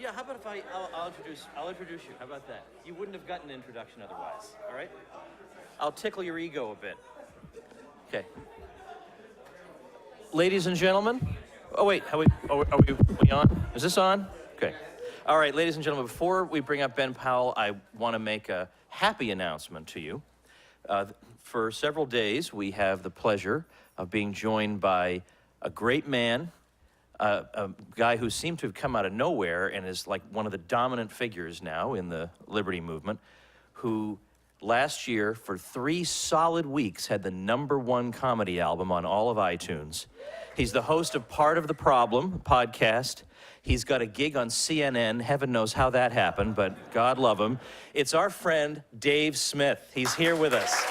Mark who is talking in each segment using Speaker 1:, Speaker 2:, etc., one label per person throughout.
Speaker 1: Yeah, how about if I'll introduce you. How about that? You wouldn't have gotten an introduction otherwise, all right? I'll tickle your ego a bit. Okay. Ladies and gentlemen. Oh, wait, are we on? Is this on? Okay. All right, ladies and gentlemen, before we bring up Ben Powell, I want to make a happy announcement to you. For several days, we have the pleasure of being joined by a great man, a guy who seemed to have come out of nowhere and is like one of the dominant figures now in the Liberty movement, who last year, for 3 solid weeks, had the #1 comedy album on all of iTunes. He's the host of Part of the Problem podcast. He's got a gig on CNN. Heaven knows how that happened, but God love him. It's our friend Dave Smith. He's here with us.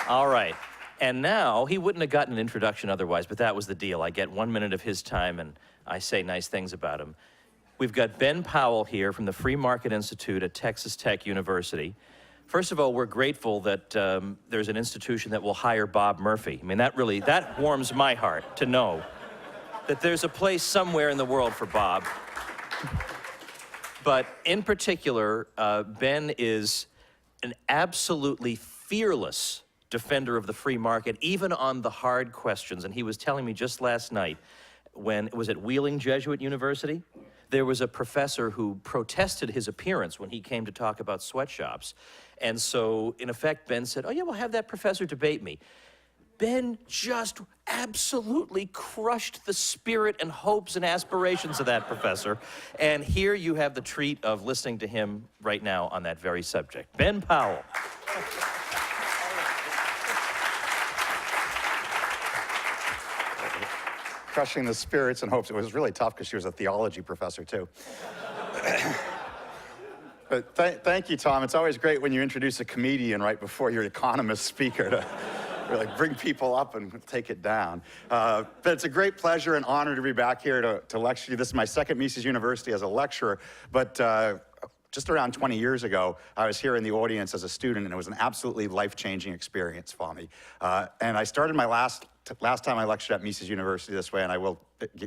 Speaker 1: All right. And now, he wouldn't have gotten an introduction otherwise, but that was the deal. I get 1 minute of his time, and I say nice things about him. We've got Ben Powell here from the Free Market Institute at Texas Tech University. First of all, we're grateful that there's an institution that will hire Bob Murphy. I mean, that warms my heart to know that there's a place somewhere in the world for Bob. But in particular, Ben is an absolutely fearless defender of the free market, even on the hard questions. And he was telling me just last night, when it was at Wheeling Jesuit University, there was a professor who protested his appearance when he came to talk about sweatshops. And so, in effect, Ben said, oh yeah, we'll have that professor debate me. Ben just absolutely crushed the spirit and hopes and aspirations of that professor. And here you have the treat of listening to him right now on that very subject. Ben Powell.
Speaker 2: Crushing the spirits and hopes. It was really tough because she was a theology professor, too. But thank you, Tom. It's always great when you introduce a comedian right before your economist speaker to really bring people up and take it down. But it's a great pleasure and honor to be back here to lecture you. This is my second Mises University as a lecturer, but just around 20 years ago, I was here in the audience as a student, and it was an absolutely life-changing experience for me. And I started my last time I lectured at Mises University this way, and I will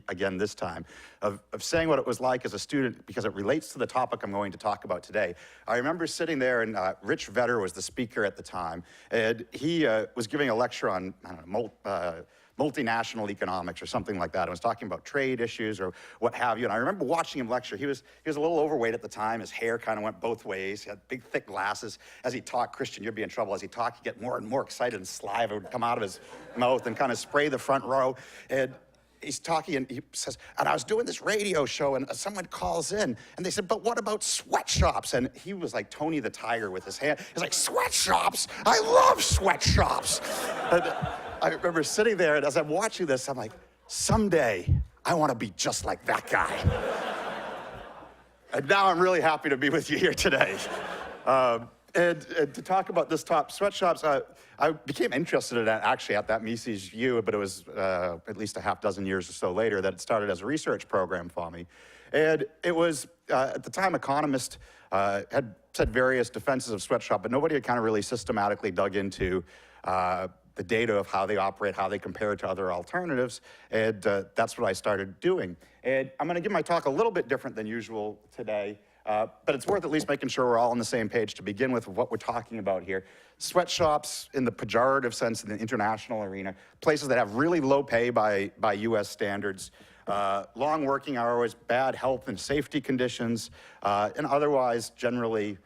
Speaker 2: again this time, of saying what it was like as a student, because it relates to the topic I'm going to talk about today. I remember sitting there, and Rich Vedder was the speaker at the time, and he was giving a lecture on, I don't know, multinational economics or something like that. I was talking about trade issues or what have you. And I remember watching him lecture. He was a little overweight at the time. His hair kind of went both ways. He had big, thick glasses. As he talked, Christian, you'd be in trouble. As he talked, he'd get more and more excited, and saliva would come out of his mouth and kind of spray the front row. And he's talking, and he says, and I was doing this radio show, and someone calls in, and they said, but what about sweatshops? And he was like Tony the Tiger with his hand. He's like, sweatshops? I love sweatshops. And I remember sitting there, and as I'm watching this, I'm like, someday, I want to be just like that guy. And now I'm really happy to be with you here today. And to talk about this top sweatshops, I became interested in that actually at that Mises U, but it was at least a half dozen years or so later that it started as a research program for me. And it was, at the time, economists had said various defenses of sweatshop, but nobody had kind of really systematically dug into the data of how they operate, how they compare to other alternatives, and that's what I started doing. And I'm gonna give my talk a little bit different than usual today, but it's worth at least making sure we're all on the same page to begin with what we're talking about here. Sweatshops, in the pejorative sense in the international arena, places that have really low pay by US standards, long working hours, bad health and safety conditions, and otherwise generally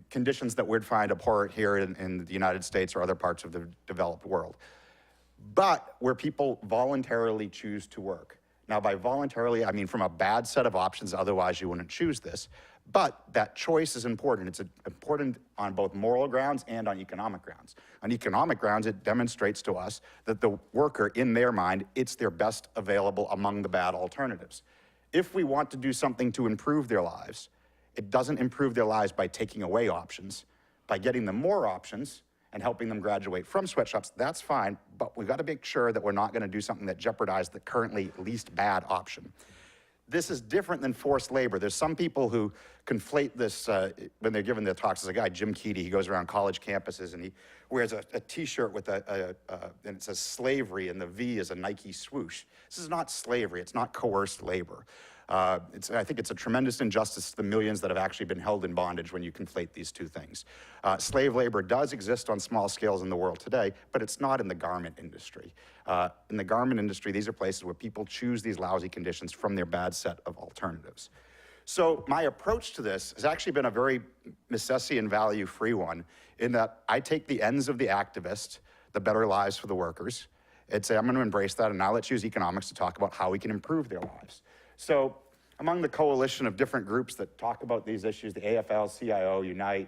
Speaker 2: conditions that we'd find abhorrent here in the United States or other parts of the developed world. But where people voluntarily choose to work. Now, by voluntarily, I mean from a bad set of options, otherwise you wouldn't choose this. But that choice is important. It's important on both moral grounds and on economic grounds. On economic grounds, it demonstrates to us that the worker, in their mind, it's their best available among the bad alternatives. If we want to do something to improve their lives, it doesn't improve their lives by taking away options. By getting them more options and helping them graduate from sweatshops, that's fine, but we've got to make sure that we're not going to do something that jeopardizes the currently least bad option. This is different than forced labor. There's some people who conflate this when they're given their talks. There's a guy, Jim Keady, he goes around college campuses and he wears a t-shirt with and it says slavery and the V is a Nike swoosh. This is not slavery, it's not coerced labor. I think it's a tremendous injustice to the millions that have actually been held in bondage when you conflate these two things. Slave labor does exist on small scales in the world today, but it's not in the garment industry. In the garment industry, these are places where people choose these lousy conditions from their bad set of alternatives. So my approach to this has actually been a very Misesian value-free one, in that I take the ends of the activist, the better lives for the workers, and say I'm going to embrace that, and now let's use economics to talk about how we can improve their lives. So among the coalition of different groups that talk about these issues, the AFL, CIO, Unite,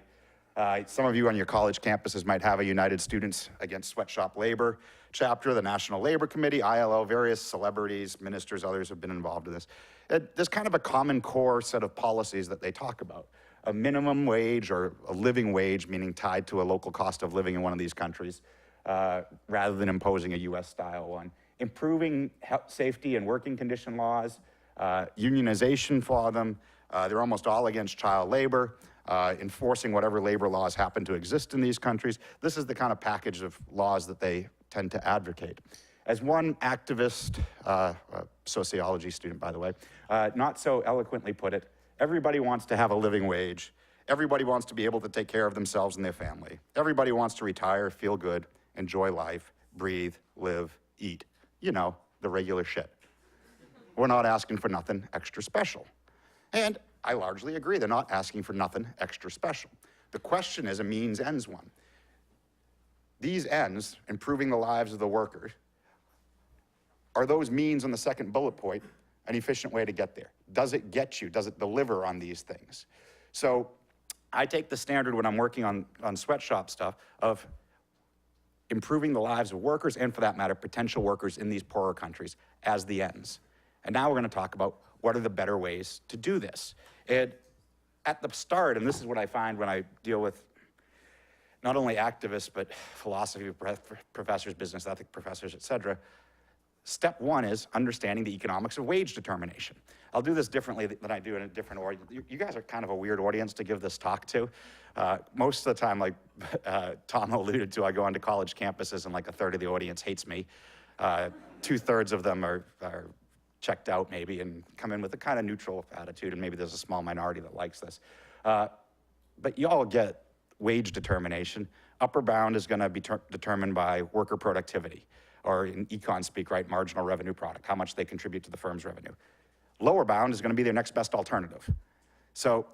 Speaker 2: some of you on your college campuses might have a United Students Against Sweatshop Labor chapter, the National Labor Committee, ILO, various celebrities, ministers, others have been involved in this. There's kind of a common core set of policies that they talk about. A minimum wage or a living wage, meaning tied to a local cost of living in one of these countries, rather than imposing a US-style one. Improving health, safety and working condition laws, unionization for them. They're almost all against child labor, enforcing whatever labor laws happen to exist in these countries. This is the kind of package of laws that they tend to advocate. As one activist, a sociology student, by the way, not so eloquently put it, everybody wants to have a living wage. Everybody wants to be able to take care of themselves and their family. Everybody wants to retire, feel good, enjoy life, breathe, live, eat. You know, the regular shit. We're not asking for nothing extra special. And I largely agree, they're not asking for nothing extra special. The question is a means ends one. These ends, improving the lives of the workers, are those means on the second bullet point an efficient way to get there? Does it get you? Does it deliver on these things? So I take the standard when I'm working on sweatshop stuff of improving the lives of workers, and for that matter, potential workers in these poorer countries as the ends. And now we're going to talk about what are the better ways to do this. And at the start, and this is what I find when I deal with not only activists, but philosophy professors, business ethics professors, et cetera, step one is understanding the economics of wage determination. I'll do this differently than I do in a different audience. You guys are kind of a weird audience to give this talk to. Most of the time, like Tom alluded to, I go onto college campuses and like a third of the audience hates me. 2/3 of them are checked out maybe and come in with a kind of neutral attitude, and maybe there's a small minority that likes this. But you all get wage determination. Upper bound is gonna be determined by worker productivity, or in econ speak, right, marginal revenue product, how much they contribute to the firm's revenue. Lower bound is gonna be their next best alternative. So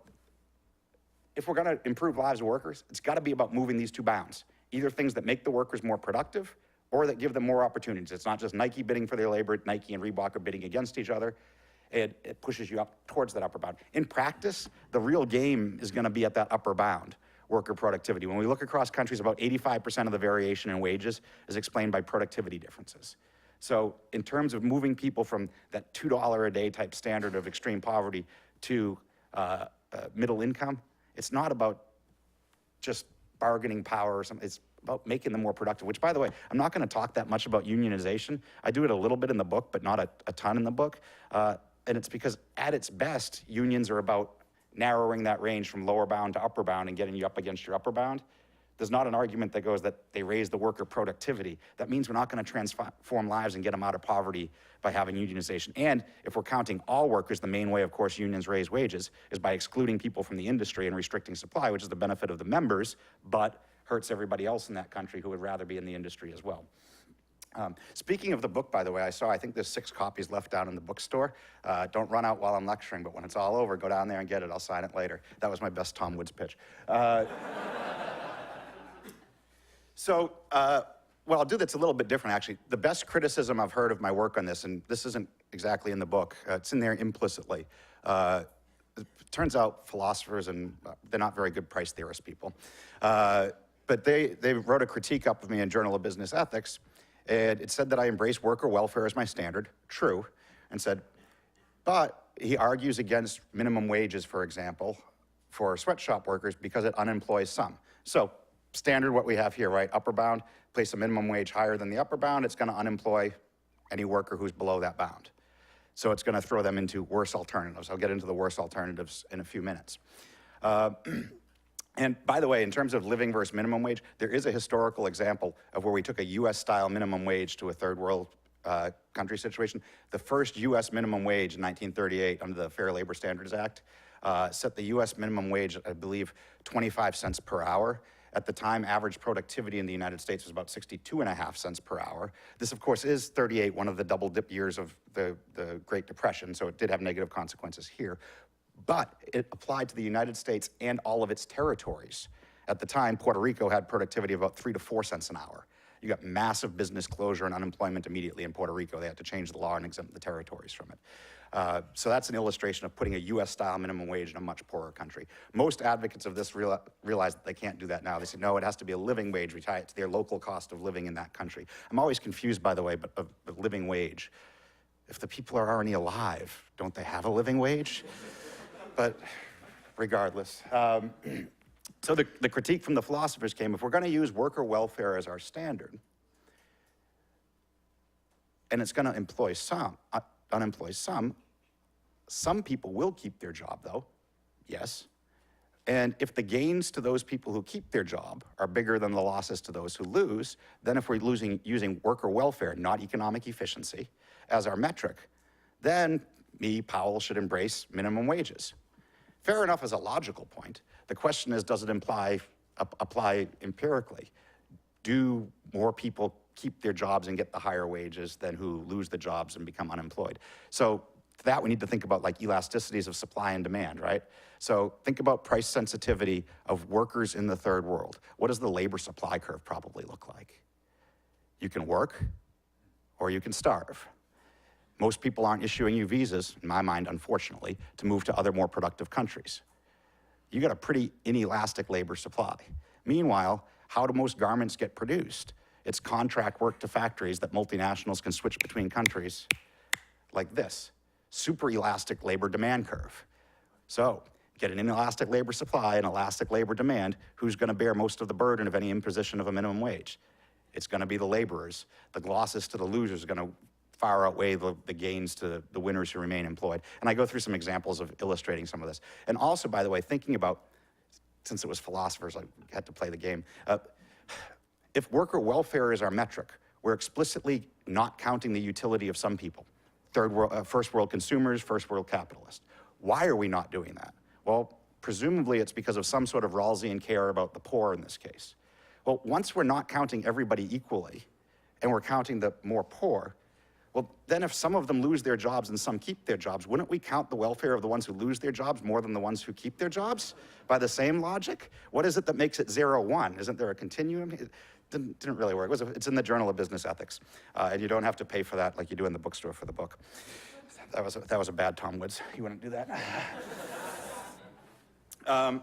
Speaker 2: if we're gonna improve lives of workers, it's gotta be about moving these two bounds, either things that make the workers more productive or that give them more opportunities. It's not just Nike bidding for their labor, Nike and Reebok are bidding against each other. It pushes you up towards that upper bound. In practice, the real game is gonna be at that upper bound, worker productivity. When we look across countries, about 85% of the variation in wages is explained by productivity differences. So in terms of moving people from that $2 a day type standard of extreme poverty to middle income, it's not about just bargaining power or something, it's about making them more productive, which, by the way, I'm not gonna talk that much about unionization. I do it a little bit in the book, but not a ton in the book. And it's because at its best, unions are about narrowing that range from lower bound to upper bound and getting you up against your upper bound. There's not an argument that goes that they raise the worker productivity. That means we're not gonna transform lives and get them out of poverty by having unionization. And if we're counting all workers, the main way, of course, unions raise wages is by excluding people from the industry and restricting supply, which is the benefit of the members, but hurts everybody else in that country who would rather be in the industry as well. Speaking of the book, by the way, I think there's 6 copies left down in the bookstore. Don't run out while I'm lecturing, but when it's all over, go down there and get it. I'll sign it later. That was my best Tom Woods pitch. Well, I'll do that's a little bit different, actually. The best criticism I've heard of my work on this, and this isn't exactly in the book, it's in there implicitly. It turns out philosophers, and they're not very good price theorist people, but they wrote a critique up of me in Journal of Business Ethics, and it said that I embrace worker welfare as my standard, true, and said, but he argues against minimum wages, for example, for sweatshop workers because it unemploys some. So standard what we have here, right? Upper bound, place a minimum wage higher than the upper bound, it's gonna unemploy any worker who's below that bound. So it's going to throw them into worse alternatives. I'll get into the worse alternatives in a few minutes. And by the way, in terms of living versus minimum wage, there is a historical example of where we took a US-style minimum wage to a third world country situation. The first US minimum wage in 1938 under the Fair Labor Standards Act set the US minimum wage, I believe, 25 cents per hour. At the time, average productivity in the United States was about 62.5 cents per hour. This, of course, is 38, one of the double dip years of the Great Depression, so it did have negative consequences here. But it applied to the United States and all of its territories. At the time, Puerto Rico had productivity of about 3 to 4 cents an hour. You got massive business closure and unemployment immediately in Puerto Rico. They had to change the law and exempt the territories from it. So that's an illustration of putting a US-style minimum wage in a much poorer country. Most advocates of this realize that they can't do that now. They say, no, it has to be a living wage. We tie it to their local cost of living in that country. I'm always confused, by the way, of living wage. If the people are already alive, don't they have a living wage? But regardless. So the critique from the philosophers came, if we're going to use worker welfare as our standard, and it's going to employ unemploy some people will keep their job, though, yes. And if the gains to those people who keep their job are bigger than the losses to those who lose, then if we're using worker welfare, not economic efficiency, as our metric, then Powell should embrace minimum wages. Fair enough as a logical point. The question is, does it apply empirically? Do more people keep their jobs and get the higher wages than who lose the jobs and become unemployed? So for that, we need to think about like elasticities of supply and demand, right? So think about price sensitivity of workers in the third world. What does the labor supply curve probably look like? You can work or you can starve. Most people aren't issuing you visas, in my mind, unfortunately, to move to other more productive countries. You got a pretty inelastic labor supply. Meanwhile, how do most garments get produced? It's contract work to factories that multinationals can switch between countries like this. Super elastic labor demand curve. So get an inelastic labor supply and elastic labor demand, who's going to bear most of the burden of any imposition of a minimum wage? It's going to be the laborers. The losses to the losers are going to far outweigh the gains to the winners who remain employed. And I go through some examples of illustrating some of this. And also, by the way, thinking about, since it was philosophers, I had to play the game. If worker welfare is our metric, we're explicitly not counting the utility of some people. First world consumers, first world capitalists. Why are we not doing that? Well, presumably it's because of some sort of Rawlsian care about the poor in this case. Well, once we're not counting everybody equally, and we're counting the more poor, well, then if some of them lose their jobs and some keep their jobs, wouldn't we count the welfare of the ones who lose their jobs more than the ones who keep their jobs? By the same logic? What is it that makes it 0-1? Isn't there a continuum? It didn't really work. It's in the Journal of Business Ethics. And you don't have to pay for that like you do in the bookstore for the book. That was a bad Tom Woods. You wouldn't do that. All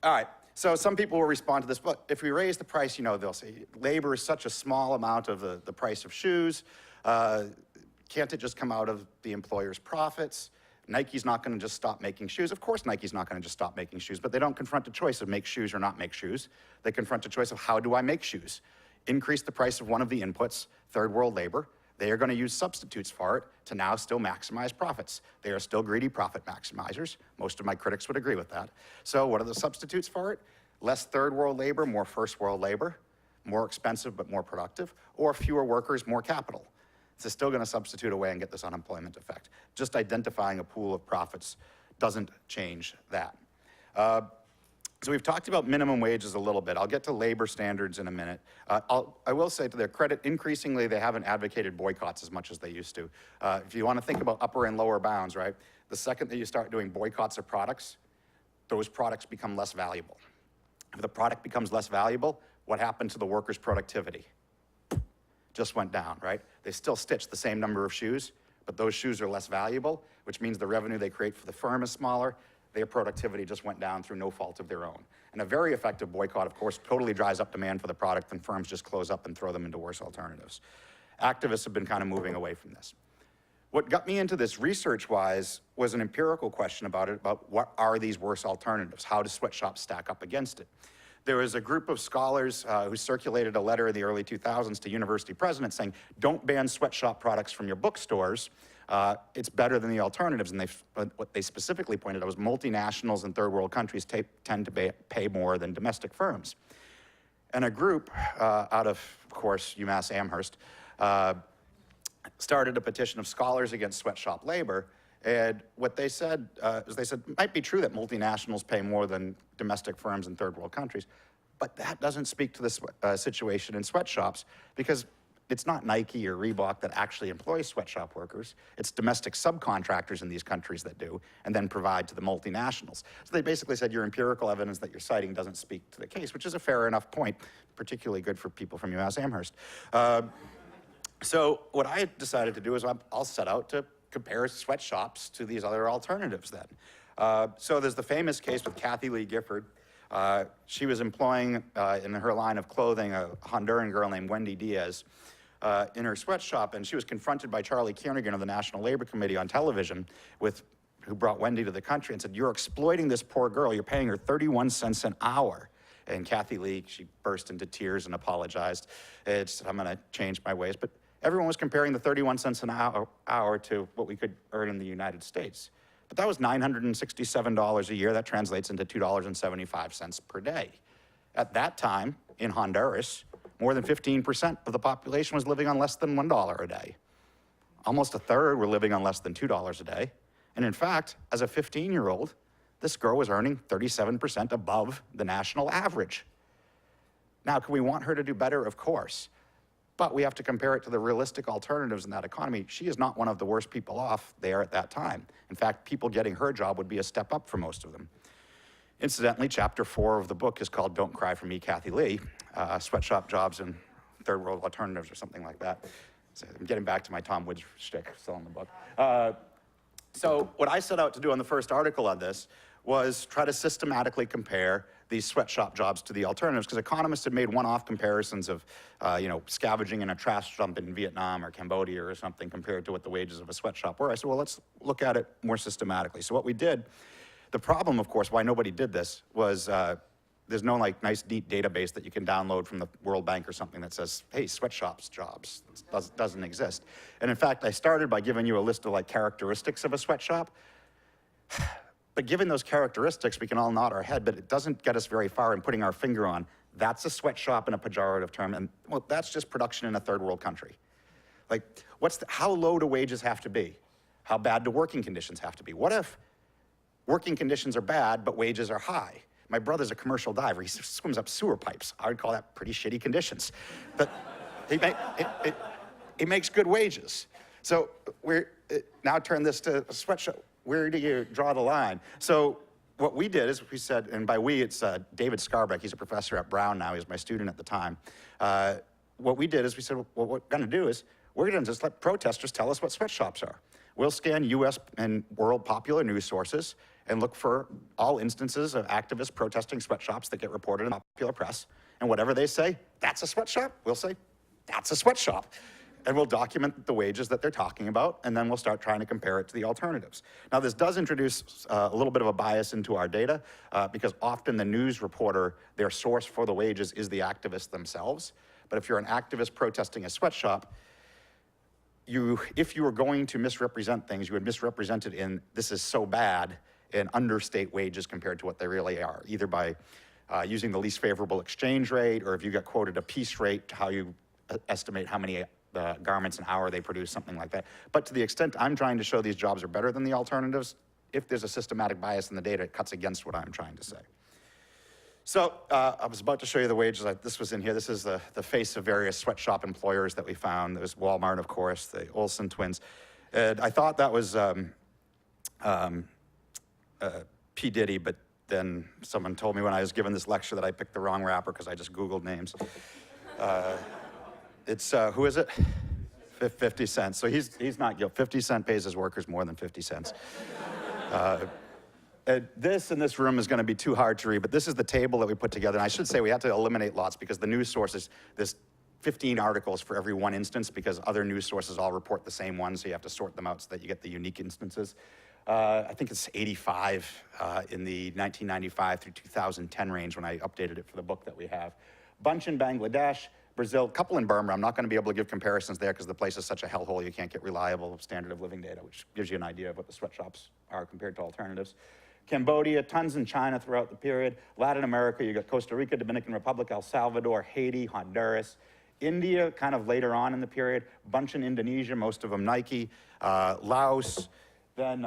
Speaker 2: right. So some people will respond to this, but if we raise the price, they'll say, labor is such a small amount of the price of shoes. Can't it just come out of the employer's profits? Nike's not going to just stop making shoes. Of course Nike's not going to just stop making shoes, but they don't confront the choice of make shoes or not make shoes. They confront the choice of how do I make shoes? Increase the price of one of the inputs, third world labor. They are going to use substitutes for it to now still maximize profits. They are still greedy profit maximizers. Most of my critics would agree with that. So what are the substitutes for it? Less third world labor, more first world labor, more expensive but more productive, or fewer workers, more capital. It's still going to substitute away and get this unemployment effect. Just identifying a pool of profits doesn't change that. So we've talked about minimum wages a little bit. I'll get to labor standards in a minute. I will say to their credit, increasingly they haven't advocated boycotts as much as they used to. If you want to think about upper and lower bounds, right? The second that you start doing boycotts of products, those products become less valuable. If the product becomes less valuable, what happened to the workers' productivity? Just went down, right? They still stitch the same number of shoes, but those shoes are less valuable, which means the revenue they create for the firm is smaller. Their productivity just went down through no fault of their own. And a very effective boycott, of course, totally dries up demand for the product, and firms just close up and throw them into worse alternatives. Activists have been kind of moving away from this. What got me into this research-wise was an empirical question about what are these worse alternatives? How do sweatshops stack up against it? There was a group of scholars who circulated a letter in the early 2000s to university presidents saying, don't ban sweatshop products from your bookstores. it's better than the alternatives. And what they specifically pointed out was multinationals in third world countries tend to pay more than domestic firms. And a group out of course, UMass Amherst, started a petition of scholars against sweatshop labor. And what they said is it might be true that multinationals pay more than domestic firms in third world countries, but that doesn't speak to the situation in sweatshops, because it's not Nike or Reebok that actually employs sweatshop workers. It's domestic subcontractors in these countries that do, and then provide to the multinationals. So they basically said your empirical evidence that you're citing doesn't speak to the case, which is a fair enough point, particularly good for people from UMass Amherst. So what I decided to do is I'll set out to compare sweatshops to these other alternatives then. So there's the famous case with Kathy Lee Gifford. She was employing in her line of clothing a Honduran girl named Wendy Diaz in her sweatshop, and she was confronted by Charlie Kiernigan of the National Labor Committee on television, who brought Wendy to the country and said, "You're exploiting this poor girl. You're paying her 31 cents an hour." And Kathy Lee, she burst into tears and apologized. "I'm going to change my ways." But everyone was comparing the 31 cents an hour to what we could earn in the United States. But that was $967 a year. That translates into $2.75 per day. At that time, in Honduras, more than 15% of the population was living on less than $1 a day. Almost a third were living on less than $2 a day. And in fact, as a 15-year-old, this girl was earning 37% above the national average. Now, can we want her to do better? Of course. But we have to compare it to the realistic alternatives in that economy. She is not one of the worst people off there at that time. In fact, people getting her job would be a step up for most of them. Incidentally, chapter 4 of the book is called "Don't Cry for Me, Kathy Lee," sweatshop jobs and third world alternatives or something like that. So I'm getting back to my Tom Woods shtick still in the book. So what I set out to do on the first article on this was try to systematically compare these sweatshop jobs to the alternatives, because economists had made one-off comparisons of, scavenging in a trash dump in Vietnam or Cambodia or something compared to what the wages of a sweatshop were. I said, well, let's look at it more systematically. So what we did, the problem, of course, why nobody did this was there's no nice, neat database that you can download from the World Bank or something that says, hey, sweatshops jobs. It doesn't exist. And in fact, I started by giving you a list of characteristics of a sweatshop. But given those characteristics, we can all nod our head, but it doesn't get us very far in putting our finger on, that's a sweatshop in a pejorative term, and well, that's just production in a third world country. How low do wages have to be? How bad do working conditions have to be? What if working conditions are bad, but wages are high? My brother's a commercial diver. He swims up sewer pipes. I would call that pretty shitty conditions. But he makes good wages. So now turn this to a sweatshop. Where do you draw the line? So what we did is we said, and by we, it's David Scarbeck. He's a professor at Brown now. He was my student at the time. What we did is we said, well, what we're going to do is we're going to just let protesters tell us what sweatshops are. We'll scan US and world popular news sources and look for all instances of activists protesting sweatshops that get reported in the popular press. And whatever they say, that's a sweatshop, we'll say, that's a sweatshop. And we'll document the wages that they're talking about, and then we'll start trying to compare it to the alternatives. Now, this does introduce a little bit of a bias into our data, because often the news reporter, their source for the wages is the activists themselves. But if you're an activist protesting a sweatshop, if you were going to misrepresent things, you would misrepresent it in, this is so bad, and understate wages compared to what they really are, either by using the least favorable exchange rate, or if you get quoted a piece rate, how you estimate how many garments an hour they produce, something like that. But to the extent I'm trying to show these jobs are better than the alternatives, if there's a systematic bias in the data, it cuts against what I'm trying to say. So I was about to show you the wages. This was in here. This is the face of various sweatshop employers that we found. There was Walmart, of course, the Olsen twins. And I thought that was P. Diddy, but then someone told me when I was giving this lecture that I picked the wrong rapper because I just Googled names. It's, who is it? 50 cents. So he's not guilty. 50 Cent pays his workers more than 50 cents. This in this room is going to be too hard to read, but this is the table that we put together. And I should say we had to eliminate lots because the news sources, there's 15 articles for every one instance because other news sources all report the same one, so you have to sort them out so that you get the unique instances. I think it's 85 in the 1995 through 2010 range when I updated it for the book that we have. Bunch in Bangladesh, Brazil, couple in Burma. I'm not going to be able to give comparisons there because the place is such a hellhole you can't get reliable standard of living data, which gives you an idea of what the sweatshops are compared to alternatives. Cambodia, tons in China throughout the period. Latin America, you got Costa Rica, Dominican Republic, El Salvador, Haiti, Honduras. India, kind of later on in the period, bunch in Indonesia, most of them Nike, Laos, then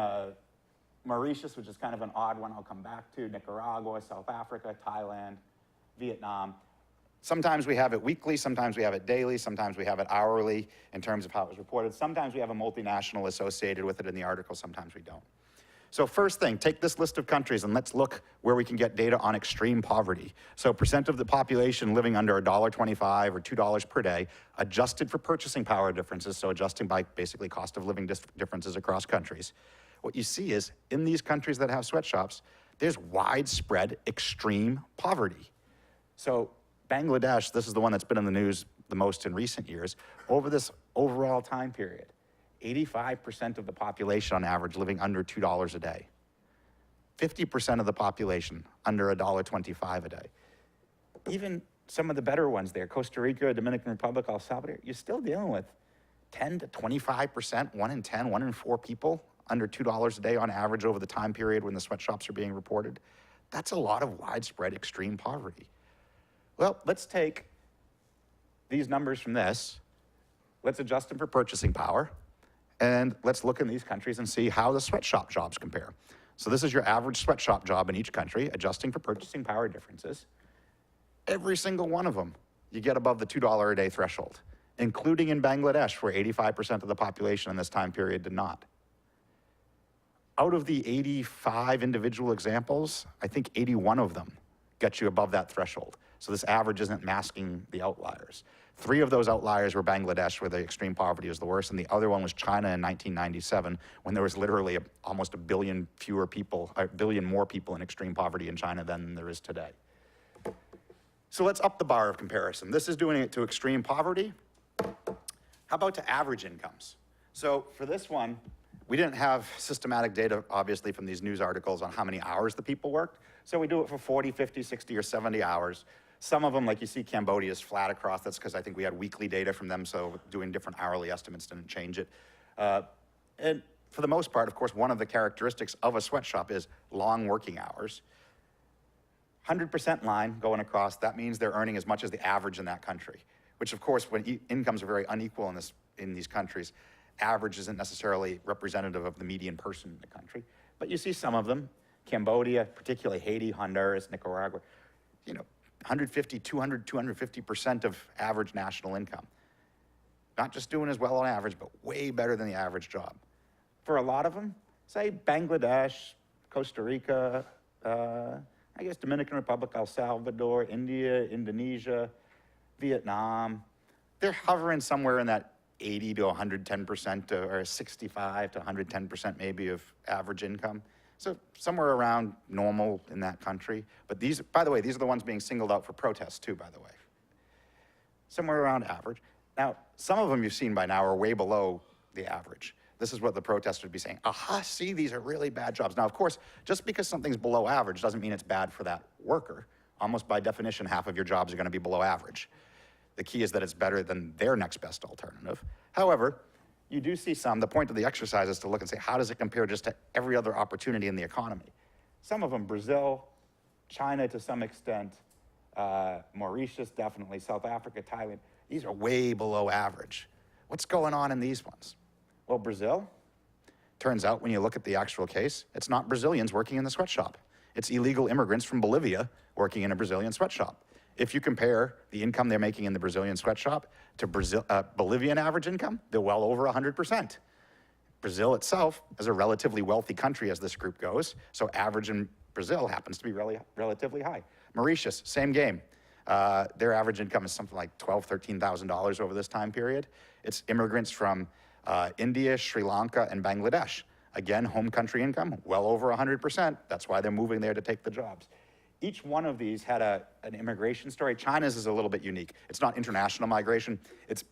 Speaker 2: Mauritius, which is kind of an odd one I'll come back to, Nicaragua, South Africa, Thailand, Vietnam. Sometimes we have it weekly, sometimes we have it daily, sometimes we have it hourly in terms of how it was reported. Sometimes we have a multinational associated with it in the article, sometimes we don't. So first thing, take this list of countries and let's look where we can get data on extreme poverty. So percent of the population living under $1.25 or $2 per day, adjusted for purchasing power differences, so adjusting by basically cost of living differences across countries. What you see is, in these countries that have sweatshops, there's widespread extreme poverty. So Bangladesh, this is the one that's been in the news the most in recent years, over this overall time period, 85% of the population on average living under $2 a day. 50% of the population under $1.25 a day. Even some of the better ones there, Costa Rica, Dominican Republic, El Salvador, you're still dealing with 10 to 25%, 1 in 10, 1 in 4 people under $2 a day on average over the time period when the sweatshops are being reported. That's a lot of widespread extreme poverty. Well, let's take these numbers from this, let's adjust them for purchasing power, and let's look in these countries and see how the sweatshop jobs compare. So this is your average sweatshop job in each country, adjusting for purchasing power differences. Every single one of them, you get above the $2 a day threshold, including in Bangladesh, where 85% of the population in this time period did not. Out of the 85 individual examples, I think 81 of them get you above that threshold. So this average isn't masking the outliers. 3 of those outliers were Bangladesh, where the extreme poverty was the worst, and the other one was China in 1997, when there was literally almost a billion more people in extreme poverty in China than there is today. So let's up the bar of comparison. This is doing it to extreme poverty. How about to average incomes? So for this one, we didn't have systematic data, obviously, from these news articles on how many hours the people worked. So we do it for 40, 50, 60, or 70 hours. Some of them, like you see, Cambodia is flat across. That's because I think we had weekly data from them, so doing different hourly estimates didn't change it. And for the most part, of course, one of the characteristics of a sweatshop is long working hours. 100% line going across, that means they're earning as much as the average in that country, which, of course, when incomes are very unequal in these countries, average isn't necessarily representative of the median person in the country. But you see some of them, Cambodia, particularly Haiti, Honduras, Nicaragua, 150, 200, 250% of average national income. Not just doing as well on average, but way better than the average job. For a lot of them, say Bangladesh, Costa Rica, I guess Dominican Republic, El Salvador, India, Indonesia, Vietnam, they're hovering somewhere in that 80 to 110% or 65 to 110% maybe of average income. So somewhere around normal in that country. But these, by the way, these are the ones being singled out for protests too, by the way. Somewhere around average. Now, some of them you've seen by now are way below the average. This is what the protesters would be saying. Aha, see, these are really bad jobs. Now, of course, just because something's below average doesn't mean it's bad for that worker. Almost by definition, half of your jobs are going to be below average. The key is that it's better than their next best alternative. However, you do see some. The point of the exercise is to look and say, how does it compare just to every other opportunity in the economy? Some of them, Brazil, China to some extent, Mauritius definitely, South Africa, Thailand, these are way below average. What's going on in these ones? Well, Brazil, turns out when you look at the actual case, it's not Brazilians working in the sweatshop. It's illegal immigrants from Bolivia working in a Brazilian sweatshop. If you compare the income they're making in the Brazilian sweatshop to Bolivian average income, they're well over 100%. Brazil itself is a relatively wealthy country as this group goes, so average in Brazil happens to be relatively high. Mauritius, same game. Their average income is something like $12,000, $13,000 over this time period. It's immigrants from India, Sri Lanka, and Bangladesh. Again, home country income, well over 100%. That's why they're moving there to take the jobs. Each one of these had an immigration story. China's is a little bit unique. It's not international migration. It's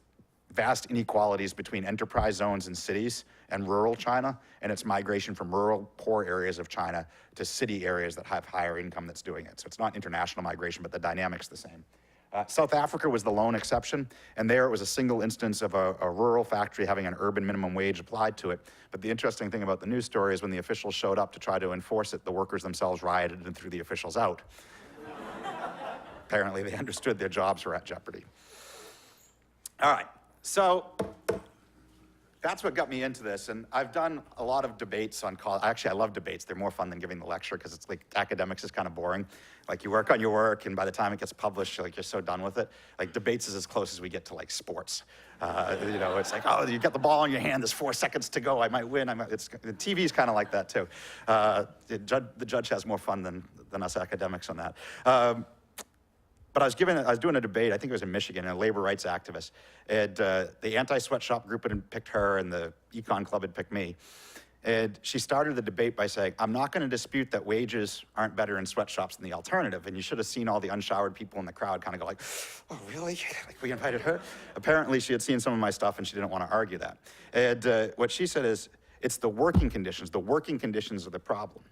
Speaker 2: vast inequalities between enterprise zones and cities and rural China, and it's migration from rural, poor areas of China to city areas that have higher income that's doing it. So it's not international migration, but the dynamic's the same. South Africa was the lone exception, and there it was a single instance of a rural factory having an urban minimum wage applied to it. But the interesting thing about the news story is when the officials showed up to try to enforce it, the workers themselves rioted and threw the officials out. Apparently, they understood their jobs were at jeopardy. All right, so that's what got me into this, and I've done a lot of debates on college. Actually, I love debates. They're more fun than giving the lecture because it's like academics is kind of boring. Like you work on your work, and by the time it gets published, you're so done with it. Like debates is as close as we get to like sports. It's like, oh, you get the ball in your hand. There's 4 seconds to go. I might win. The TV's kind of like that too. The judge has more fun than us academics on that. But I was doing a debate, I think it was in Michigan, and a labor rights activist. And the anti-sweatshop group had picked her, and the econ club had picked me. And she started the debate by saying, I'm not gonna dispute that wages aren't better in sweatshops than the alternative. And you should have seen all the unshowered people in the crowd kind of go like, oh, really? Like we invited her? Apparently she had seen some of my stuff and she didn't want to argue that. And what she said is, it's the working conditions. The working conditions are the problem.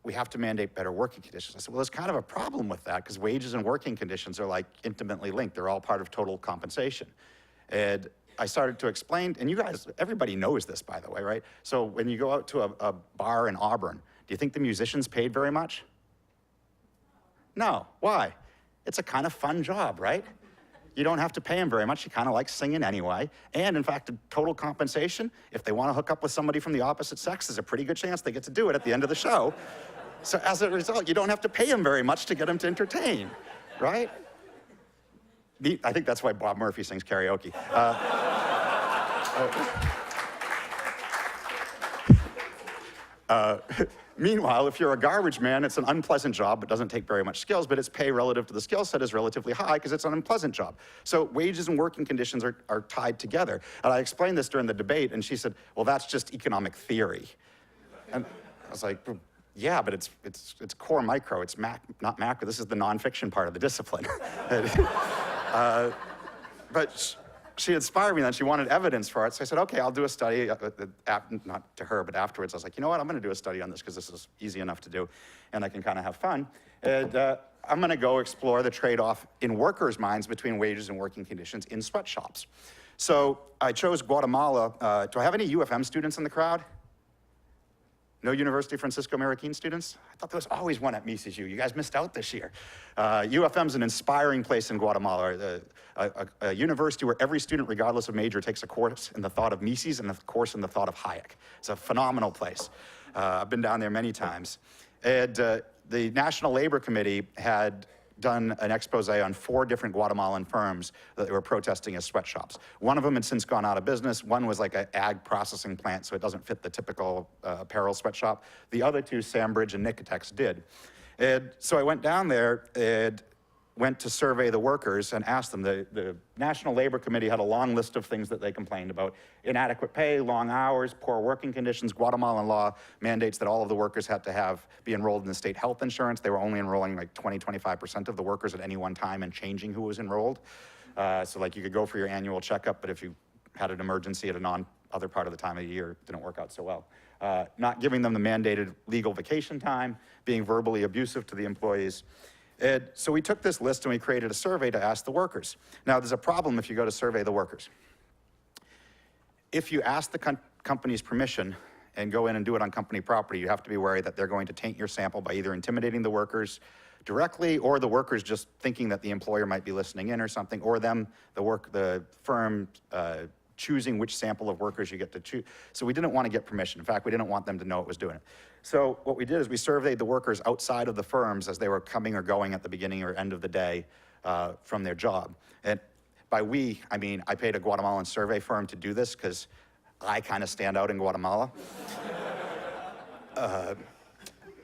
Speaker 2: We have to mandate better working conditions. I said, well, there's kind of a problem with that because wages and working conditions are like intimately linked. They're all part of total compensation. And I started to explain, and you guys, everybody knows this, by the way, right? So when you go out to a bar in Auburn, do you think the musicians paid very much? No, why? It's a kind of fun job, right? You don't have to pay them very much. You kind of like singing anyway. And in fact, total compensation, if they want to hook up with somebody from the opposite sex, there's a pretty good chance they get to do it at the end of the show. So as a result, you don't have to pay them very much to get them to entertain, right? I think that's why Bob Murphy sings karaoke. Meanwhile, if you're a garbage man, it's an unpleasant job, but doesn't take very much skills, but its pay relative to the skill set is relatively high because it's an unpleasant job. So wages and working conditions are tied together. And I explained this during the debate, and she said, well, that's just economic theory. And I was like, yeah, but it's core micro, it's not macro. This is the nonfiction part of the discipline. But she inspired me then. She wanted evidence for it. So I said, okay, I'll do a study, not to her, but afterwards. I was like, you know what? I'm going to do a study on this because this is easy enough to do, and I can kind of have fun. And I'm going to go explore the trade-off in workers' minds between wages and working conditions in sweatshops. So I chose Guatemala. Do I have any UFM students in the crowd? No University of Francisco Marroquin students? I thought there was always one at Mises U. You guys missed out this year. UFM's an inspiring place in Guatemala, a university where every student, regardless of major, takes a course in the thought of Mises and a course in the thought of Hayek. It's a phenomenal place. I've been down there many times. And the National Labor Committee had done an expose on 4 different Guatemalan firms that they were protesting as sweatshops. One of them had since gone out of business. One was like an ag processing plant, so it doesn't fit the typical apparel sweatshop. The other 2, Sambridge and Nicotex, did. And so I went down there and went to survey the workers and asked them. The National Labor Committee had a long list of things that they complained about. Inadequate pay, long hours, poor working conditions. Guatemalan law mandates that all of the workers had to be enrolled in the state health insurance. They were only enrolling like 20–25% of the workers at any one time and changing who was enrolled. So like you could go for your annual checkup, but if you had an emergency at a other part of the time of the year, it didn't work out so well. Not giving them the mandated legal vacation time, being verbally abusive to the employees. And so we took this list and we created a survey to ask the workers. Now, there's a problem if you go to survey the workers. If you ask the company's permission and go in and do it on company property, you have to be worried that they're going to taint your sample by either intimidating the workers directly or the workers just thinking that the employer might be listening in or something, or the firm choosing which sample of workers you get to choose. So we didn't want to get permission. In fact, we didn't want them to know it was doing it. So what we did is we surveyed the workers outside of the firms as they were coming or going at the beginning or end of the day from their job. And by we, I mean I paid a Guatemalan survey firm to do this because I kind of stand out in Guatemala.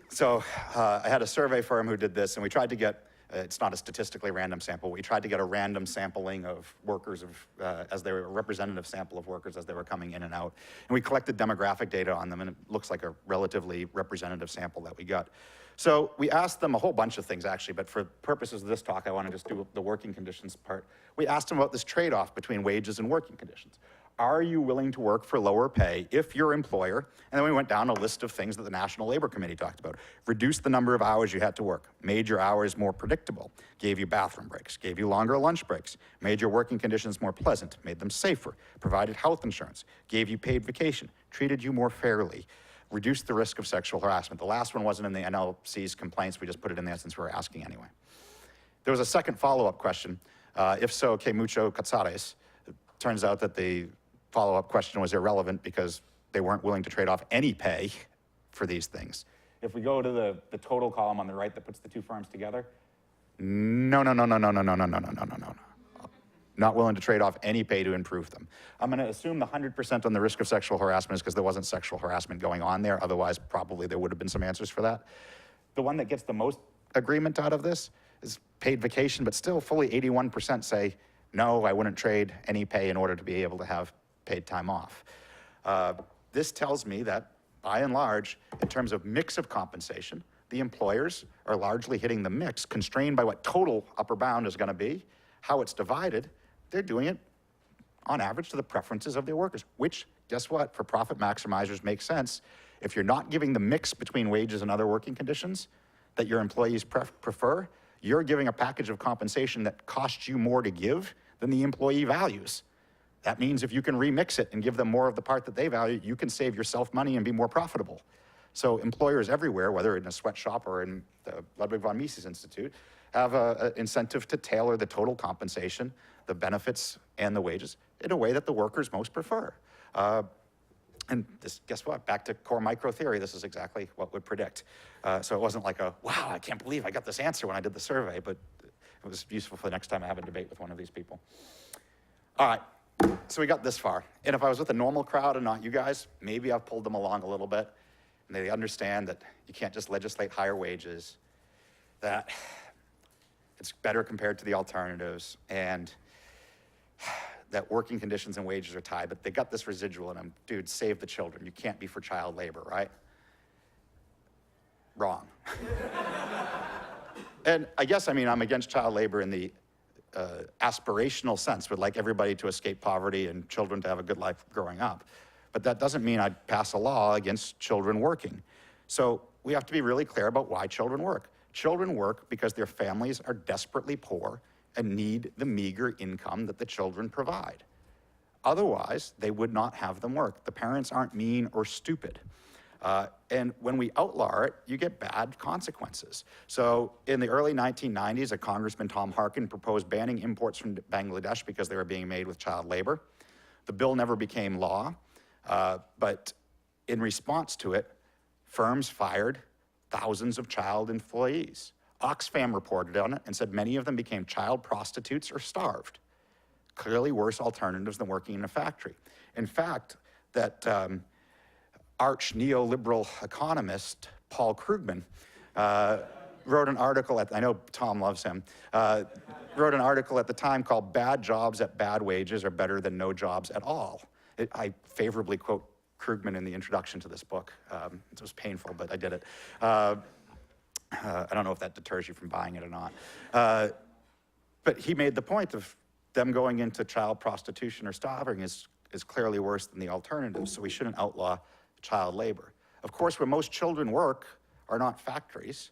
Speaker 2: So I had a survey firm who did this, and we tried to get, it's not a statistically random sample, we tried to get a random sampling of workers as they were a representative sample of workers as they were coming in and out. And we collected demographic data on them, and it looks like a relatively representative sample that we got. So we asked them a whole bunch of things, actually, but for purposes of this talk, I want to just do the working conditions part. We asked them about this trade-off between wages and working conditions. Are you willing to work for lower pay if your employer, and then we went down a list of things that the National Labor Committee talked about. Reduced the number of hours you had to work, made your hours more predictable, gave you bathroom breaks, gave you longer lunch breaks, made your working conditions more pleasant, made them safer, provided health insurance, gave you paid vacation, treated you more fairly, reduced the risk of sexual harassment. The last one wasn't in the NLC's complaints, we just put it in there since we were asking anyway. There was a second follow-up question. If so, que mucho cazares. It turns out that the follow-up question was irrelevant because they weren't willing to trade off any pay for these things. If we go to the total column on the right that puts the two firms together, no. Not willing to trade off any pay to improve them. I'm gonna assume the 100% on the risk of sexual harassment is because there wasn't sexual harassment going on there. Otherwise, probably there would have been some answers for that. The one that gets the most agreement out of this is paid vacation, but still fully 81% say, no, I wouldn't trade any pay in order to be able to have paid time off. This tells me that, by and large, in terms of mix of compensation, the employers are largely hitting the mix, constrained by what total upper bound is gonna be, how it's divided. They're doing it, on average, to the preferences of their workers, which, guess what, for profit maximizers makes sense. If you're not giving the mix between wages and other working conditions that your employees prefer, you're giving a package of compensation that costs you more to give than the employee values. That means if you can remix it and give them more of the part that they value, you can save yourself money and be more profitable. So employers everywhere, whether in a sweatshop or in the Ludwig von Mises Institute, have an incentive to tailor the total compensation, the benefits, and the wages in a way that the workers most prefer. And this, guess what? Back to core micro theory, this is exactly what would predict. So it wasn't like wow, I can't believe I got this answer when I did the survey, but it was useful for the next time I have a debate with one of these people. All right. So we got this far. And if I was with a normal crowd and not you guys, maybe I've pulled them along a little bit. And they understand that you can't just legislate higher wages, that it's better compared to the alternatives, and that working conditions and wages are tied. But they got this residual in them. Dude, save the children. You can't be for child labor, right? Wrong. And I guess, I'm against child labor in the aspirational sense, would like everybody to escape poverty and children to have a good life growing up. But that doesn't mean I'd pass a law against children working. So we have to be really clear about why children work. Children work because their families are desperately poor and need the meager income that the children provide. Otherwise, they would not have them work. The parents aren't mean or stupid. And when we outlaw it, you get bad consequences. So in the early 1990s, a Congressman, Tom Harkin, proposed banning imports from Bangladesh because they were being made with child labor. The bill never became law, but in response to it, firms fired thousands of child employees. Oxfam reported on it and said many of them became child prostitutes or starved. Clearly worse alternatives than working in a factory. In fact, that arch neoliberal economist, Paul Krugman, wrote an article I know Tom loves him, wrote an article at the time called "Bad Jobs at Bad Wages Are Better Than No Jobs at All." I favorably quote Krugman in the introduction to this book. It was painful, but I did it. I don't know if that deters you from buying it or not. But he made the point of them going into child prostitution or starving is clearly worse than the alternatives, so we shouldn't outlaw child labor. Of course, where most children work are not factories,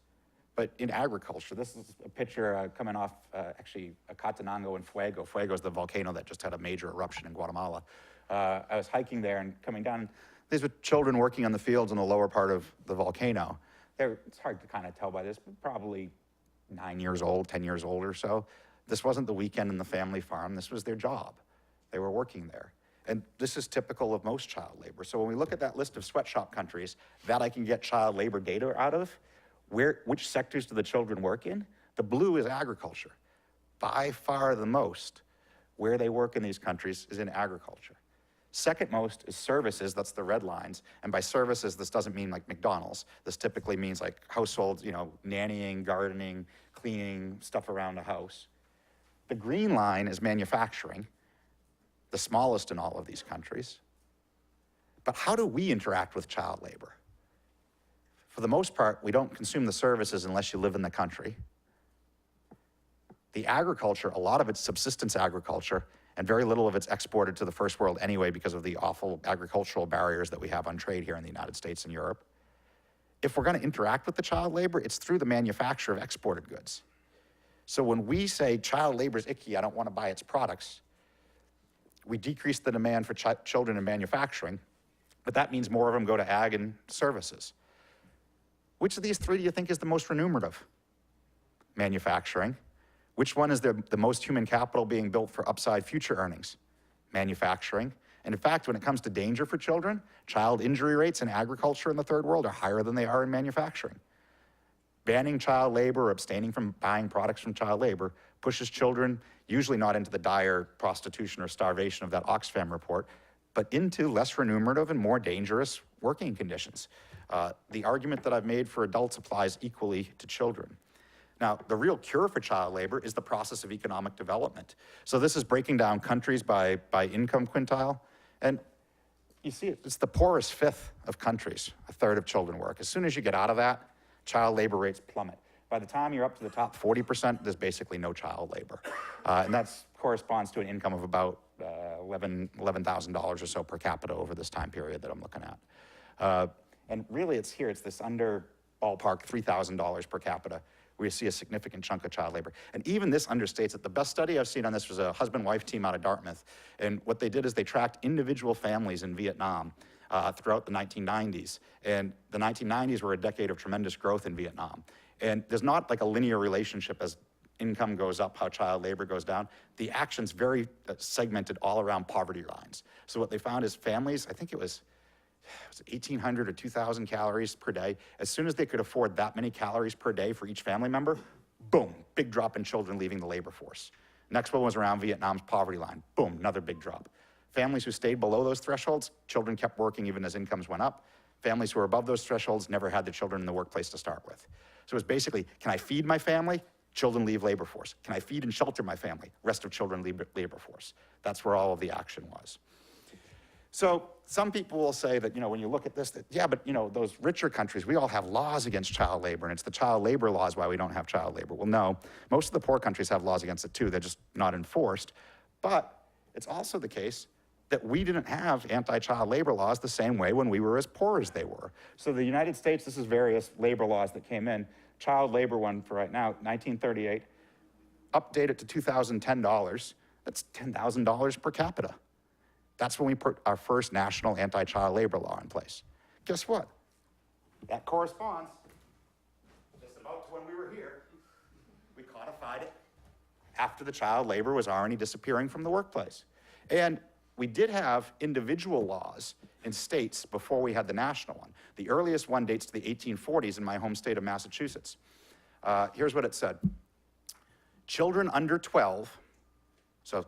Speaker 2: but in agriculture. This is a picture coming off actually Catenango and Fuego. Fuego is the volcano that just had a major eruption in Guatemala. I was hiking there and coming down. These were children working on the fields in the lower part of the volcano. It's hard to kind of tell by this, but probably 9 years old, 10 years old or so. This wasn't the weekend in the family farm. This was their job. They were working there. And this is typical of most child labor. So when we look at that list of sweatshop countries that I can get child labor data out of, which sectors do the children work in? The blue is agriculture. By far the most where they work in these countries is in agriculture. Second most is services, that's the red lines. And by services, this doesn't mean like McDonald's. This typically means like households, nannying, gardening, cleaning, stuff around the house. The green line is manufacturing, the smallest in all of these countries. But how do we interact with child labor? For the most part, we don't consume the services unless you live in the country. The agriculture, a lot of it's subsistence agriculture, And very little of it's exported to the first world anyway because of the awful agricultural barriers that we have on trade here in the United States and Europe. If we're going to interact with the child labor, it's through the manufacture of exported goods. So when we say child labor is icky, I don't want to buy its products, we decrease the demand for children in manufacturing, but that means more of them go to ag and services. Which of these three do you think is the most remunerative? Manufacturing. Which one is the most human capital being built for upside future earnings? Manufacturing. And in fact, when it comes to danger for children, child injury rates in agriculture in the third world are higher than they are in manufacturing. Banning child labor or abstaining from buying products from child labor pushes children, usually not into the dire prostitution or starvation of that Oxfam report, but into less remunerative and more dangerous working conditions. The argument that I've made for adults applies equally to children. Now, the real cure for child labor is the process of economic development. So this is breaking down countries by income quintile. And you see it's the poorest fifth of countries, a third of children work. As soon as you get out of that, child labor rates plummet. By the time you're up to the top 40%, there's basically no child labor. And that corresponds to an income of about $11,000 or so per capita over this time period that I'm looking at. And really it's this under ballpark $3,000 per capita where you see a significant chunk of child labor. And even this understates it. The best study I've seen on this was a husband-wife team out of Dartmouth. And what they did is they tracked individual families in Vietnam throughout the 1990s. And the 1990s were a decade of tremendous growth in Vietnam. And there's not like a linear relationship as income goes up, how child labor goes down. The action's very segmented all around poverty lines. So what they found is families, I think it was 1,800 or 2,000 calories per day. As soon as they could afford that many calories per day for each family member, boom, big drop in children leaving the labor force. Next one was around Vietnam's poverty line. Boom, another big drop. Families who stayed below those thresholds, children kept working even as incomes went up. Families who were above those thresholds never had the children in the workplace to start with. So it was basically, can I feed my family? Children leave labor force. Can I feed and shelter my family? Rest of children leave labor force. That's where all of the action was. So some people will say that, when you look at this, that, yeah, but, those richer countries, we all have laws against child labor, and it's the child labor laws why we don't have child labor. Well, no, most of the poor countries have laws against it too. They're just not enforced. But it's also the case that we didn't have anti-child labor laws the same way when we were as poor as they were. So the United States, this is various labor laws that came in. Child labor one for right now, 1938, update it to $2,010. That's $10,000 per capita. That's when we put our first national anti-child labor law in place. Guess what? That corresponds just about to when we were here. We codified it after the child labor was already disappearing from the workplace. And we did have individual laws in states before we had the national one. The earliest one dates to the 1840s in my home state of Massachusetts. Here's what it said. Children under 12, so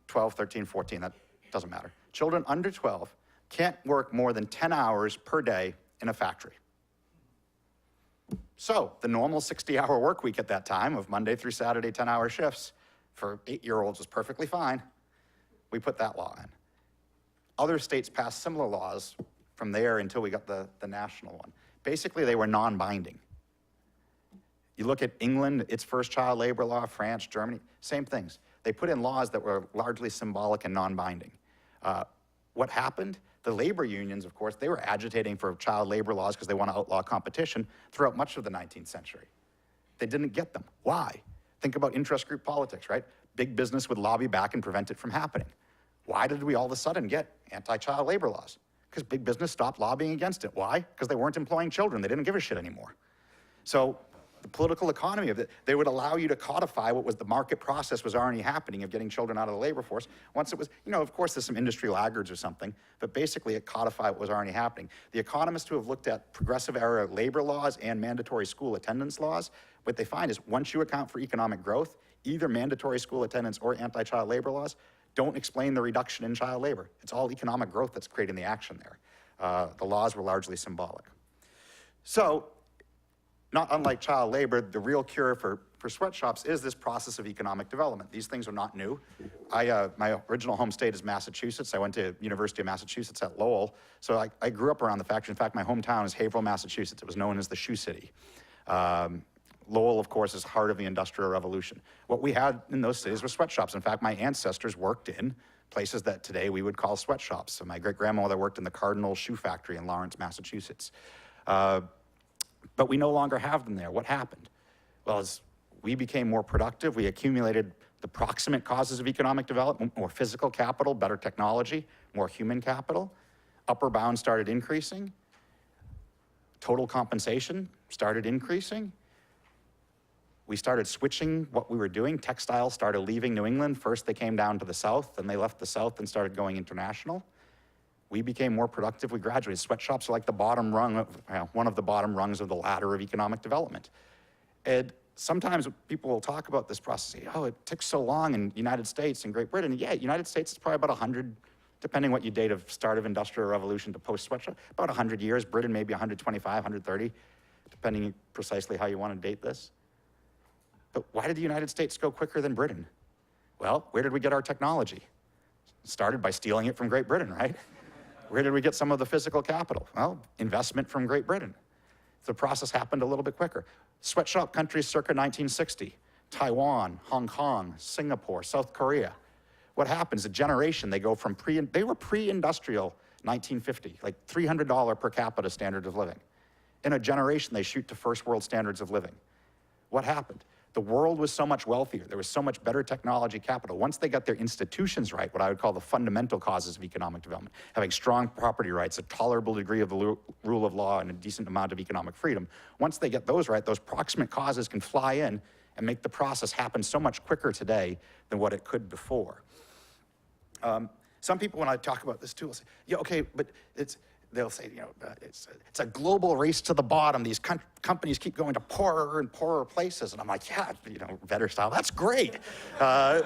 Speaker 2: 12, 13, 14, that doesn't matter. Children under 12 can't work more than 10 hours per day in a factory. So the normal 60-hour work week at that time of Monday through Saturday, 10-hour shifts for 8-year-olds was perfectly fine. We put that law in. Other states passed similar laws from there until we got the national one. Basically, they were non-binding. You look at England, its first child labor law, France, Germany, same things. They put in laws that were largely symbolic and non-binding. What happened? The labor unions, of course, they were agitating for child labor laws because they want to outlaw competition throughout much of the 19th century. They didn't get them. Why? Think about interest group politics, right? Big business would lobby back and prevent it from happening. Why did we all of a sudden get anti-child labor laws? Because big business stopped lobbying against it. Why? Because they weren't employing children. They didn't give a shit anymore. So the political economy of it, they would allow you to codify what was the market process was already happening of getting children out of the labor force. Once it was, of course there's some industry laggards or something, but basically it codified what was already happening. The economists who have looked at progressive era labor laws and mandatory school attendance laws, what they find is once you account for economic growth, either mandatory school attendance or anti-child labor laws don't explain the reduction in child labor. It's all economic growth that's creating the action there. The laws were largely symbolic. So, not unlike child labor, the real cure for sweatshops is this process of economic development. These things are not new. My original home state is Massachusetts. I went to University of Massachusetts at Lowell. So I grew up around the factory. In fact, my hometown is Haverhill, Massachusetts. It was known as the Shoe City. Lowell, of course, is heart of the Industrial Revolution. What we had in those cities were sweatshops. In fact, my ancestors worked in places that today we would call sweatshops. So my great-grandmother worked in the Cardinal Shoe Factory in Lawrence, Massachusetts. But we no longer have them there. What happened? Well, as we became more productive, we accumulated the proximate causes of economic development, more physical capital, better technology, more human capital. Upper bound started increasing. Total compensation started increasing. We started switching what we were doing. Textiles started leaving New England. First they came down to the South, then they left the South and started going international. We became more productive, we graduated. Sweatshops are like the bottom rung, one of the bottom rungs of the ladder of economic development. And sometimes people will talk about this process, say, oh, it took so long in the United States and Great Britain. Yeah, United States is probably about 100, depending what you date of start of Industrial Revolution to post-sweatshop, about 100 years. Britain maybe 125, 130, depending precisely how you want to date this. But why did the United States go quicker than Britain? Well, where did we get our technology? Started by stealing it from Great Britain, right? Where did we get some of the physical capital? Well, investment from Great Britain. The process happened a little bit quicker. Sweatshop countries circa 1960, Taiwan, Hong Kong, Singapore, South Korea. What happens, a generation, they go from they were pre-industrial 1950, like $300 per capita standard of living. In a generation, they shoot to first world standards of living. What happened? The world was so much wealthier. There was so much better technology capital. Once they got their institutions right, what I would call the fundamental causes of economic development, having strong property rights, a tolerable degree of the rule of law, and a decent amount of economic freedom, once they get those right, those proximate causes can fly in and make the process happen so much quicker today than what it could before. Some people, when I talk about this too, will say, yeah, okay, but they'll say, it's a global race to the bottom. These companies keep going to poorer and poorer places. And I'm like, yeah, better style, that's great. But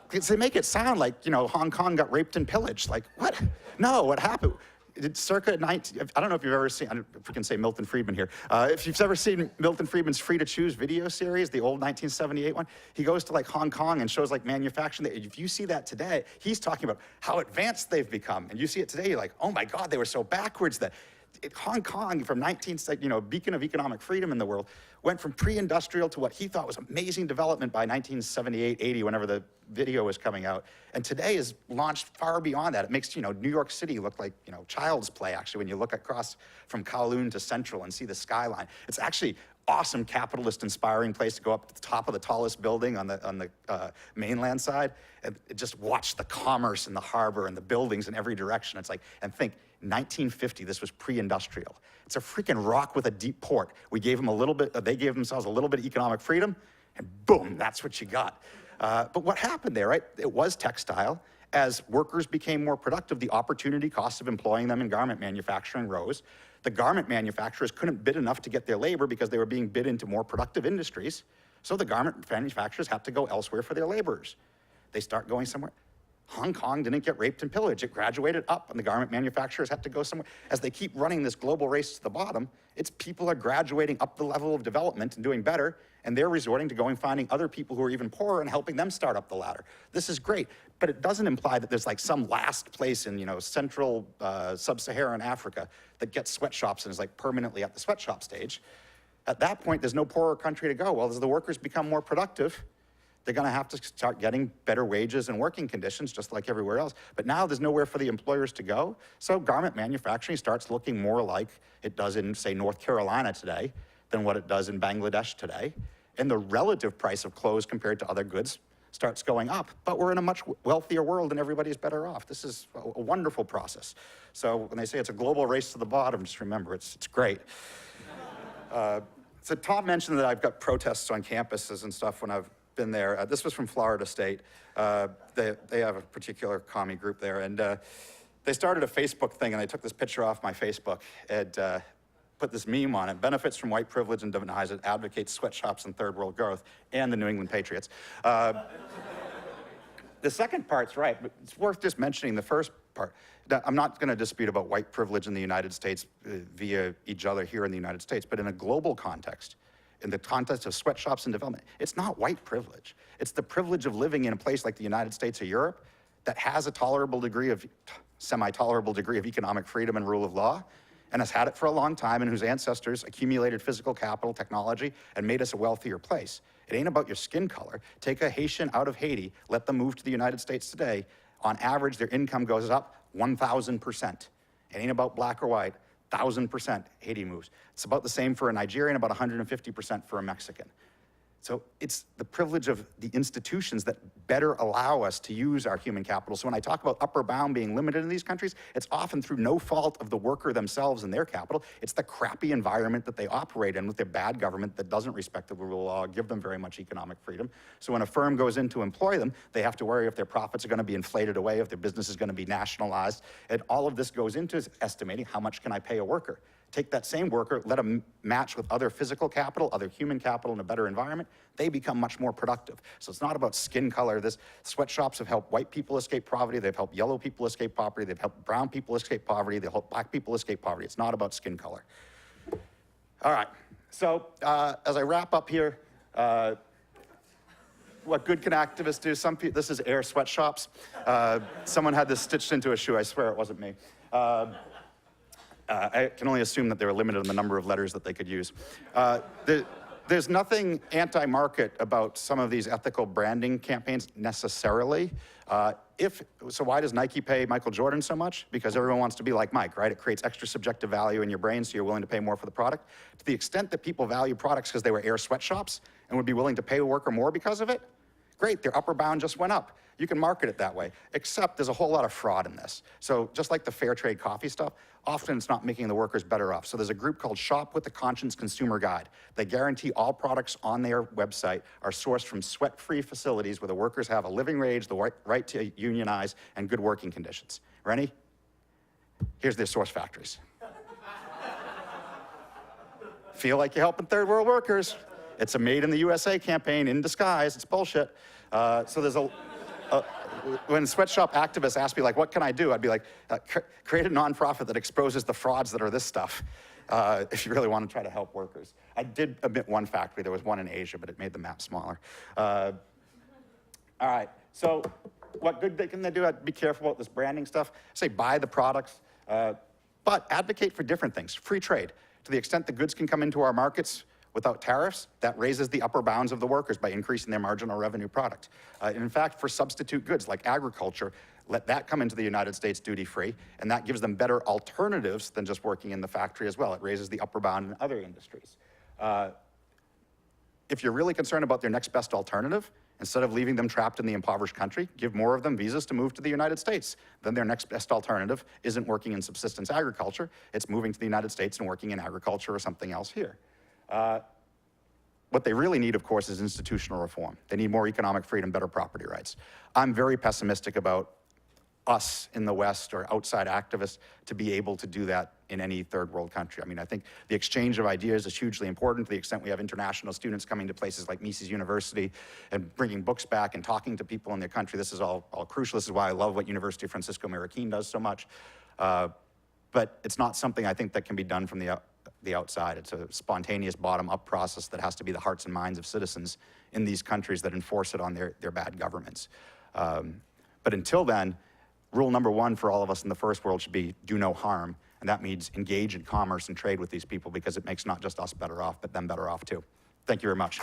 Speaker 2: they make it sound like, Hong Kong got raped and pillaged. Like, what? No, what happened? It's circa 19, I don't know if you've ever seen, if we can say Milton Friedman here. If you've ever seen Milton Friedman's Free to Choose video series, the old 1978 one, he goes to like Hong Kong and shows like manufacturing. If you see that today, he's talking about how advanced they've become. And you see it today, you're like, oh my God, they were so backwards that Hong Kong from beacon of economic freedom in the world, went from pre-industrial to what he thought was amazing development by 1978, 80, whenever the video was coming out. And today is launched far beyond that. It makes, New York City look like, child's play, actually, when you look across from Kowloon to Central and see the skyline. It's actually awesome, capitalist, inspiring place to go up to the top of the tallest building on the mainland side and just watch the commerce and the harbor and the buildings in every direction. It's like, and think, 1950, this was pre-industrial. It's a freaking rock with a deep port. We gave them a little bit, they gave themselves a little bit of economic freedom, and boom, that's what you got. But what happened there, right? It was textile. As workers became more productive, the opportunity cost of employing them in garment manufacturing rose. The garment manufacturers couldn't bid enough to get their labor because they were being bid into more productive industries. So the garment manufacturers had to go elsewhere for their laborers. They start going somewhere. Hong Kong didn't get raped and pillaged. It graduated up, and the garment manufacturers had to go somewhere. As they keep running this global race to the bottom, it's people are graduating up the level of development and doing better, and they're resorting to going finding other people who are even poorer and helping them start up the ladder. This is great, but it doesn't imply that there's like some last place in central sub-Saharan Africa that gets sweatshops and is like permanently at the sweatshop stage. At that point, there's no poorer country to go. Well, as the workers become more productive, they're going to have to start getting better wages and working conditions, just like everywhere else. But now there's nowhere for the employers to go. So garment manufacturing starts looking more like it does in, say, North Carolina today than what it does in Bangladesh today. And the relative price of clothes compared to other goods starts going up. But we're in a much wealthier world and everybody's better off. This is a wonderful process. So when they say it's a global race to the bottom, just remember, it's great. So Tom mentioned that I've got protests on campuses and stuff when I've been there. This was from Florida State. They have a particular commie group there, and they started a Facebook thing, and they took this picture off my Facebook and put this meme on it: benefits from white privilege and denies it, advocates sweatshops and third world growth, and the New England Patriots. The second part's right, but it's worth just mentioning the first part. Now, I'm not going to dispute about white privilege in the United States via each other here in the United States, but in a global context, in the context of sweatshops and development, it's not white privilege. It's the privilege of living in a place like the United States or Europe that has a tolerable degree of, semi-tolerable degree of economic freedom and rule of law, and has had it for a long time and whose ancestors accumulated physical capital, technology, and made us a wealthier place. It ain't about your skin color. Take a Haitian out of Haiti, let them move to the United States today. On average, their income goes up 1,000%. It ain't about black or white. 1,000% Haiti moves. It's about the same for a Nigerian, about 150% for a Mexican. So it's the privilege of the institutions that better allow us to use our human capital. So when I talk about upper bound being limited in these countries, it's often through no fault of the worker themselves and their capital. It's the crappy environment that they operate in with their bad government that doesn't respect the rule of law, give them very much economic freedom. So when a firm goes in to employ them, they have to worry if their profits are going to be inflated away, if their business is going to be nationalized. And all of this goes into estimating how much can I pay a worker. Take that same worker, let them match with other physical capital, other human capital in a better environment, they become much more productive. So it's not about skin color. Sweatshops have helped white people escape poverty, they've helped yellow people escape poverty, they've helped brown people escape poverty, they've helped black people escape poverty. It's not about skin color. All right, so as I wrap up here, what good can activists do? This is Air Sweatshops. Someone had this stitched into a shoe, I swear it wasn't me. I can only assume that they were limited in the number of letters that they could use. There's nothing anti-market about some of these ethical branding campaigns necessarily. So why does Nike pay Michael Jordan so much? Because everyone wants to be like Mike, right? It creates extra subjective value in your brain, so you're willing to pay more for the product. To the extent that people value products because they were Air Sweatshops and would be willing to pay a worker more because of it, great, their upper bound just went up. You can market it that way, except there's a whole lot of fraud in this. So just like the fair trade coffee stuff, often it's not making the workers better off. So there's a group called Shop with the Conscience Consumer Guide. They guarantee all products on their website are sourced from sweat-free facilities where the workers have a living wage, the right to unionize, and good working conditions. Ready? Here's their source factories. Feel like you're helping third world workers. It's a Made in the USA campaign in disguise. It's bullshit. So there's when sweatshop activists ask me, like, what can I do? I'd be like, create a nonprofit that exposes the frauds that are this stuff, if you really want to try to help workers. I did omit one factory. There was one in Asia, but it made the map smaller. All right, so what good can they do? I'd be careful about this branding stuff. Say buy the products, but advocate for different things. Free trade. To the extent the goods can come into our markets without tariffs, that raises the upper bounds of the workers by increasing their marginal revenue product. In fact, for substitute goods like agriculture, let that come into the United States duty-free, and that gives them better alternatives than just working in the factory as well. It raises the upper bound in other industries. If you're really concerned about their next best alternative, instead of leaving them trapped in the impoverished country, give more of them visas to move to the United States. Then their next best alternative isn't working in subsistence agriculture, it's moving to the United States and working in agriculture or something else here. What they really need, of course, is institutional reform. They need more economic freedom, better property rights. I'm very pessimistic about us in the West or outside activists to be able to do that in any third world country. I mean, I think the exchange of ideas is hugely important to the extent we have international students coming to places like Mises University and bringing books back and talking to people in their country. This is all crucial. This is why I love what University of Francisco Marroquín does so much. But it's not something I think that can be done from the outside. It's a spontaneous bottom-up process that has to be the hearts and minds of citizens in these countries that enforce it on their bad governments. But until then, rule number one for all of us in the first world should be do no harm, and that means engage in commerce and trade with these people because it makes not just us better off, but them better off too. Thank you very much.